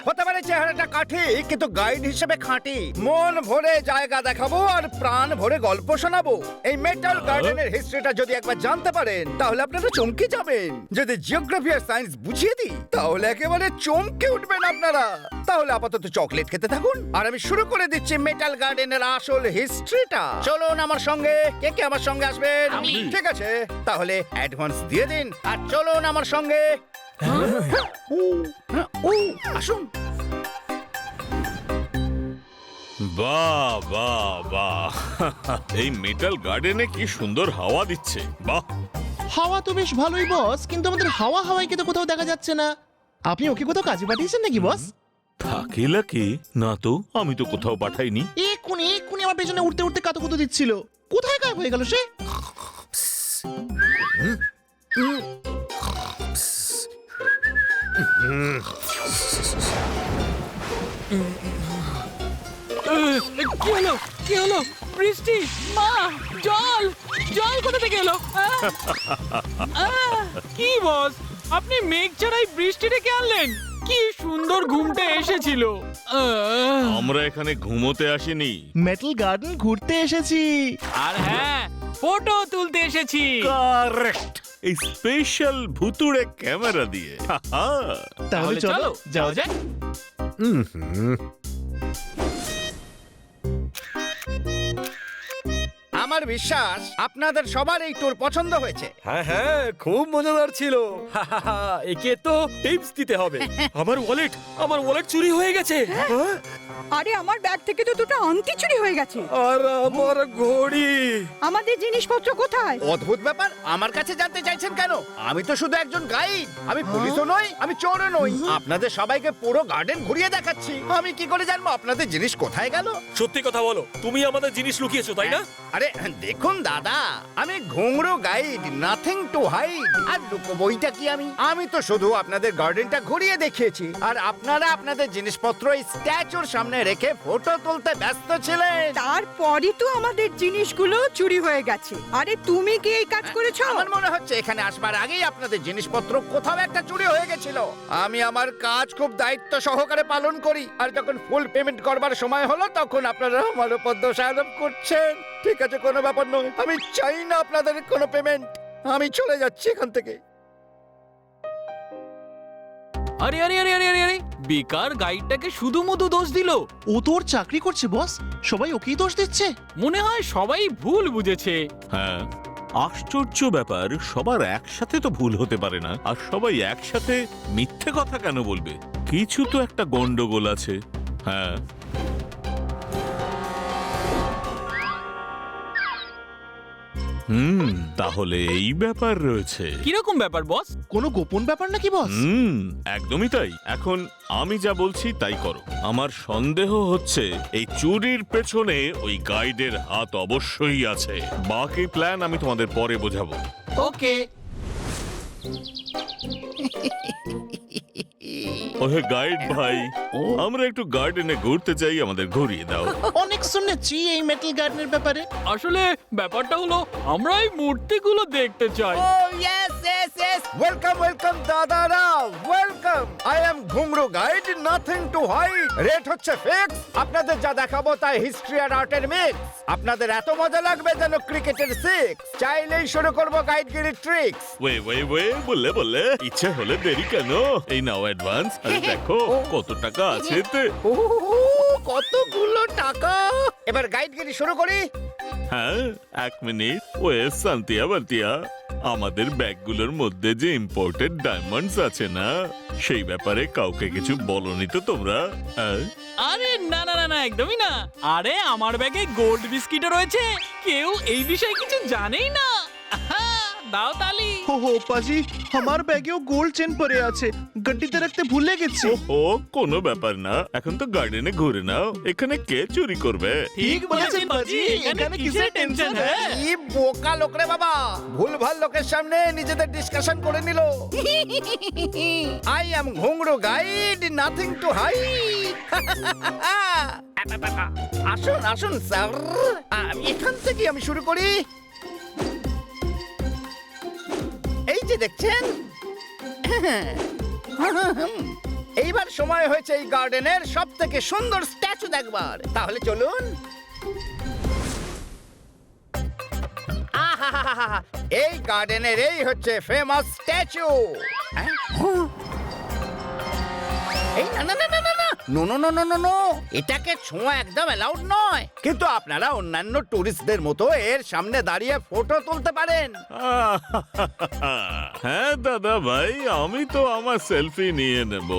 হতে পারে চেহারাটা কাঠি, কিন্তু গাইড হিসেবে খাঁটি। মন ভরে জায়গা দেখাবো আর প্রাণ ভরে গল্প শোনাবো। এই মেটাল গার্ডেনের হিস্ট্রিটা যদি একবার জানতে পারেন তাহলে আপনারা চমকে যাবেন। যদি জিওগ্রাফি আর সায়েন্স বুঝিয়ে দিই তাহলে একেবারে চমকে উঠবেন আপনারা। তাহলে আপাতত চকলেট খেতে থাকুন আর আমি শুরু করে দিচ্ছি মেটাল গার্ডেনের আসল হিস্ট্রিটা। চলুন আমার সঙ্গে। কে কে আমার সঙ্গে আসবেন? ঠিক আছে, তাহলে অ্যাডভান্স দিয়ে দিন আর চলুন আমার সঙ্গে। আসুন। বাহ বাহ বাহ, এই মেটাল গার্ডেনে কি সুন্দর হাওয়া দিচ্ছে। বাহ, হাওয়া তো বেশ ভালোই বস, কিন্তু আমাদের হাওয়াইকে তো কোথাও দেখা যাচ্ছে না। আপনি ওকে কোথাও কাজে পাঠিয়েছেন নাকি বস? থাকে লাকি না তো, আমি তো কোথাও পাঠাইনি। এক্ষুনি আমার পেছনে উঠতে উঠতে কাতুকুতু দিচ্ছিল। কোথায় গায়েব হয়ে গেল সে? কি হলো? কি হলো? বৃষ্টি, মা, জল জল কোথা থেকে এলো? কি বস, আপনি মেঘ ছাড়াই বৃষ্টি ডেকে আনলেন? কি সুন্দর ঘুমটা এসেছিল। আমরা এখানে ঘুমোতে আসিনি, মেটাল গার্ডেন ঘুরতে এসেছি। আর হ্যাঁ, ফটো তুলতে এসেছি। কারেক্ট, এই স্পেশাল ভুতুড়ে ক্যামেরা দিয়ে। তাহলে চলো যাও যাক। আমার বিশ্বাস আপনাদের সবার এই ট্যুর পছন্দ হয়েছে। হ্যাঁ হ্যাঁ, খুব মজাদার ছিল। একে তো টিপস দিতে হবে। আমার ওয়ালেট চুরি হয়ে গেছে। আরে আমার ব্যাগ থেকে তো দুটো আংটি চুরি হয়ে গেছে। আর আমার ঘড়ি। আমাদের জিনিসপত্র কোথায়? অদ্ভুত ব্যাপার, আমার কাছে জানতে চাইছেন কেন? আমি তো শুধু একজন গাইড, আমি পুলিশও নই, আমি চোরও নই। আপনাদের সবাইকে পুরো গার্ডেন ঘুরিয়ে দেখাচ্ছি। আমি কি করে জানবো আপনাদের জিনিস কোথায় গেল? সত্যি কথা বলো, তুমি আমাদের জিনিস লুকিয়েছো তাই না? আরে দেখুন দাদা, আমি ঘুংরু গাইড, নাথিং টু হাইড। আর লুকোবইটা কি আমি তো শুধু আপনাদের গার্ডেনটা ঘুরিয়ে দেখিয়েছি আর আপনারা আপনাদের জিনিসপত্র এই স্ট্যাচুর সামনে রেখে ফটো তুলতে ব্যস্ত ছিলেন। তারপরই তো আমাদের জিনিসগুলো চুরি হয়ে গেছে। আরে তুমি কি এই কাজ করেছো? আমার মনে হচ্ছে এখানে আসবার আগেই আপনাদের জিনিসপত্র কোথাও একটা চুরি হয়ে গেছিল। আমি আমার কাজ খুব দায়িত্ব সহকারে পালন করি, আর যখন ফুল পেমেন্ট করবার সময় হলো তখন আপনারা আমার উপর দোষারোপ করছেন। ঠিক আছে, কোনো ব্যাপার নয়, আমি চাই না আপনাদের কোনো পেমেন্ট। আমি চলে যাচ্ছি এখান থেকে। আরে আরে আরে আরে আরে আরে, বেকার গাইডটাকে শুধু মধু দোষ দিল। ও তোর চাকরি করছে বস, সবাই ওকেই দোষ দিচ্ছে। মনে হয় সবাই ভুল বুঝেছে। হ্যাঁ, আশ্চর্য ব্যাপার, সবার একসাথে তো ভুল হতে পারে না। আর সবাই একসাথে মিথ্যে কথা কেন বলবে? কিছু তো একটা গন্ডগোল আছে। হ্যাঁ, তাহলে এই ব্যাপার রয়েছে। কিরকম ব্যাপার বস? কোনো গোপন ব্যাপার নাকি বস? একদমই তাই। এখন আমি যা বলছি তাই করো। আমার সন্দেহ হচ্ছে এই চুরির পেছনে ওই গাইডের হাত অবশ্যই আছে। বাকি প্ল্যান আমি তোমাদের পরে বোঝাবো। ওকে। ওহে গাইড ভাই, আমরা একটু গার্ডেনে ঘুরতে চাই, আমাদের ঘুরিয়ে দাও। অনেক শুনেছি এই মেটাল গার্ডেনের ব্যাপারে। আসলে ব্যাপারটা হলো আমরা এই মূর্তিগুলো দেখতে চাই। Oh yes, yes, yes. Welcome, welcome, দাদারা, welcome. I am ঘুংরু guide, nothing to hide. Rate হচ্ছে ফিক্স। আপনাদের যা দেখাবো তাই হিস্ট্রি আর আর্টের মিক্স। আপনাদের এত মজা লাগবে যেন ক্রিকেটের সিক্স। চাইলেই শুরু করবো গাইডগিরির ট্রিক্স। ওয়ে বললে বললে, ইচ্ছে হলে দেরি কেন? এই নাও অ্যাডভান্স। আরে দেখো কত টাকা আছে এতে। কতগুলো টাকা। এবার গাইডগিরি শুরু করি। হ্যাঁ, 1 মিনিট। ওয়ে শান্তিয়া বান্তিয়া, আমাদের ব্যাগগুলোর মধ্যে যে ইম্পোর্টেড ডায়মন্ডস আছে না, সেই ব্যাপারে কাউকে কিছু বলনি তো তোমরা? আরে না না না না, একদমই না। আরে আমার ব্যাগে গোল্ড বিস্কিটও রয়েছে, কেউ এই বিষয়ে কিছু জানেই না। আহা, দাও তালি। हो पाजी, हमार बैगेও গোল্ড চেন পরে আছে, গड्डीতে রাখতে ভুলে গেছি। ও কোনো ব্যাপার না, এখন তো গার্ডেনে ঘুরে নাও, এখানে কে চুরি করবে? ঠিক বলেছেন বাজি, এখানে কিসের টেনশন? হ্যাঁ, কি বোকা লোক রে বাবা, ভুলভাল লোকের সামনে নিজেদের ডিসকাশন করে নিল। আই অ্যাম ঘুংরু গাইড, নাথিং টু হাইড। আসুন আসুন স্যার, এখান থেকে আমি শুরু করি। যে দেখছেন এইবার সময় হয়েছে এই গার্ডেনের সব থেকে সুন্দর স্ট্যাচু দেখবার। তাহলে চলুন। আহাহাহাহা, এই গার্ডেনের এই হচ্ছে ফেমাস স্ট্যাচু। এই না না না না না না no no no no no no, এটাকে ছোঁয়া একদম অ্যালাউড নয়। কিন্তু আপনারা অন্যান্য টুরিস্টদের মতো এর সামনে দাঁড়িয়ে ফটো তুলতে পারেন। হ্যাঁ দাদা ভাই, আমি তো আমার সেলফি নিয়ে নেব।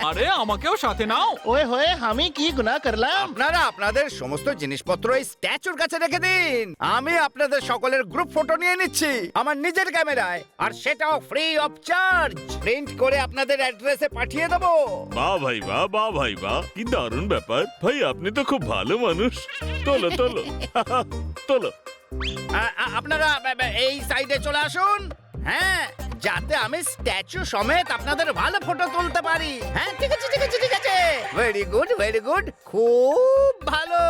আরে আমাকেও সাথে নাও। ওয়ে হয়ে আমি কি গুনাহ করলাম? আপনারা আপনাদের সমস্ত জিনিসপত্র এই স্ট্যাচুর কাছে রেখে দিন। আমি আপনাদের সকলের গ্রুপ ফটো নিয়ে নিচ্ছি আমার নিজের ক্যামেরায়, আর সেটাও ফ্রি অফ চার্জ। প্রিন্ট করে আপনাদের অ্যাড্রেসে পাঠিয়ে দেবো। বাহ ভাই বাহ, বাহ ভাই বাহ, কি দারুণ ব্যাপার ভাই, আপনি তো খুব ভালো মানুষ। তোলো তোলো তোলো। আপনারা এই সাইডে চলে আসুন। হ্যাঁ, যাতে আমি স্ট্যাচু সমেত আপনাদের ভালো ফটো তুলতে পারি। হ্যাঁ, ঠিক আছে ঠিক আছে ঠিক আছে। ভেরি গুড ভেরি গুড, খুব ভালো,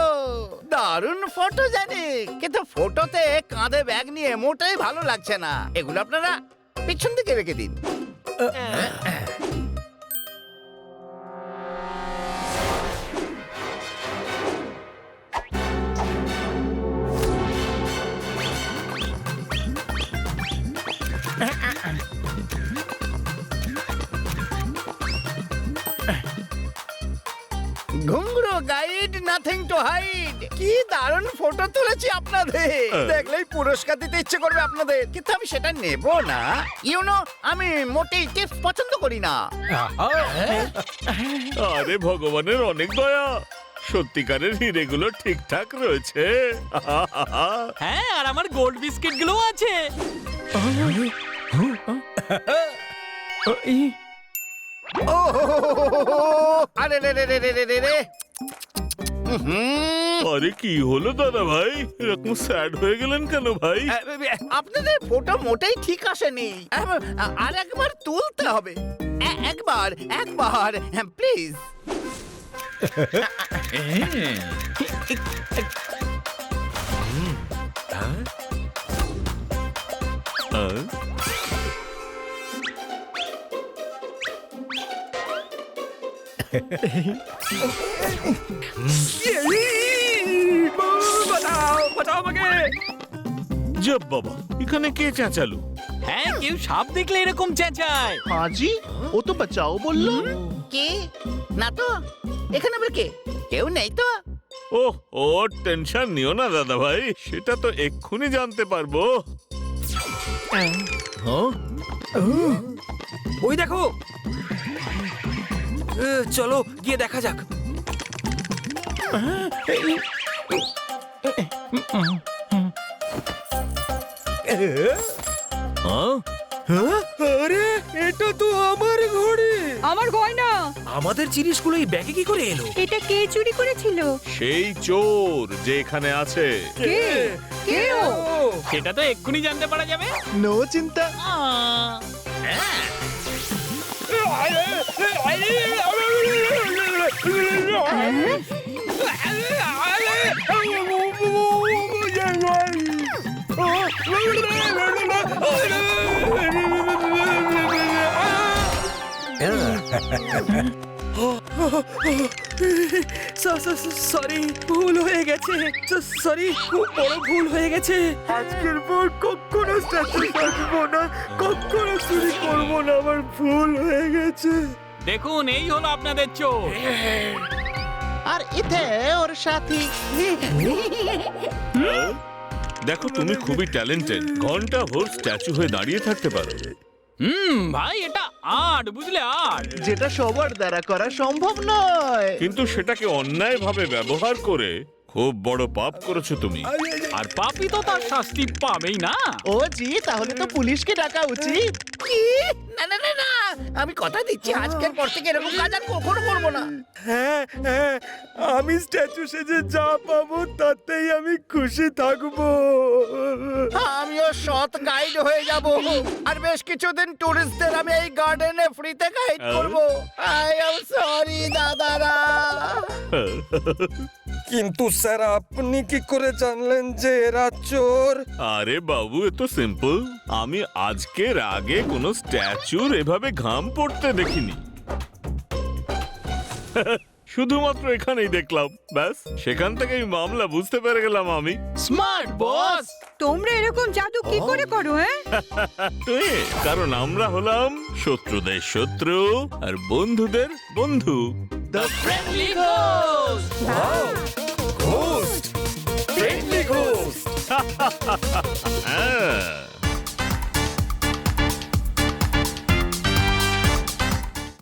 দারুণ ফটো জানি। কিন্তু ফটোতে কাঁধে ব্যাগ নিয়ে মোটেই ভালো লাগছে না। এগুলো আপনারা পিছন দিকে রেখে দিন। ঘুঙ্গুরো গাইড, নাথিং টু হাইড। কি দারুণ ফটো তুলেছি আপনাদের, দেখলেই পুরস্কার দিতে ইচ্ছে করবে আপনাদের। কিন্তু আমি সেটা নেব না। আমি মোটেই টিপস পছন্দ করি না। আরে ভগবানের অনেক দয়া, সত্যিকারের হিরেগুলো ঠিকঠাক রয়েছে। হ্যাঁ, আর আমার গোল্ড বিস্কিট গুলো আছে। ও আরে রে রে রে রে রে রে রে। আরে কি হলো দাদা ভাই, এরকম স্যাড হয়ে গেলেন কেন ভাই? আপনাদের ফটো মোটেই ঠিক আসেনি। আর একবার তুলতে হবে। একবার একবার প্লিজ। বাঁচাও বাঁচাও আমাকে। জব বাবা, এখানে কে চেঁচালো? হ্যাঁ, কেউ সাপ দেখলে এরকম চেঁচায়। হাজি, ও তো বাঁচাও বললো। কে? না তো, এখানে আবার কে? কেউ নেই তো। ওহ ও, টেনশন নিও না দাদা ভাই, সেটা তো এক্ষুনি জানতে পারবো। ওই দেখো, চলো গিয়ে দেখা যাক। আরে এটা তো আমার ঘড়ি। আমার গয়না, আমাদের জিনিসগুলো এই ব্যাগে কি করে এলো? এটা কে চুরি করেছিল? সেই চোর যে এখানে আছে। কে? কে ও? সেটা তো এক্ষুনি জানতে পারা যাবে। নো চিন্তা। সরি, ভুল হয়ে গেছে। সরি, খুব বড় ভুল হয়ে গেছে। আজকের পর কখনো স্ট্যাচু সাজবো না, কখনো চুরি করবো না। আমার ভুল হয়ে গেছে। দেখুন, এই হলো আপনাদের চোর। আর এতে ওর সাথী। দেখো, তুমি খুবই ট্যালেন্টেড, ঘন্টা ভোর স্ট্যাচু হয়ে দাঁড়িয়ে থাকতে পারো। ভাই, এটা আর্ট, বুঝলে, আর্ট। যেটা সবার দ্বারা করা সম্ভব নয়। কিন্তু সেটাকে অন্যায়ভাবে ব্যবহার করে খুব বড় পাপ করেছো তুমি। আর পাপি তো তার শাস্তি পাবেই না। ও জি, তাহলে তো পুলিশকে ডাকা উচিত। কি? না না না না, আমি কথা দিচ্ছি আজকের পর থেকে এরকম কাজ আর কখনো করবো না। হ্যাঁ হ্যাঁ, আমি স্ট্যাচু সেজে যা পাবো তাতেই আমি খুশি থাকবো। আমিও সৎ গাইড হয়ে যাব, আর বেশ কিছুদিন টুরিস্টদের আমি এই গার্ডেনে ফ্রিতে গাইড করব। আই এম সরি দাদারা। কিন্তু স্যার আপনি কি করে জানলেন যে এরা চোর? আরে বাবু এ তো সিম্পল, আমি আজকের আগে কোনো স্ট্যাচুর এভাবে ঘাম পড়তে দেখিনি। শুধুমাত্র এখানেই দেখলাম, ব্যাস সেখান থেকেই মামলা বুঝতে পেরে গেলাম আমি। স্মার্ট বস। তোমরা এরকম জাদু কি করে করো হ্যাঁ? তুই, কারণ আমরা হলাম শত্রুদের শত্রু আর বন্ধুদের বন্ধু। The friendly ghost. Ghost, friendly ghost. হ্যাঁ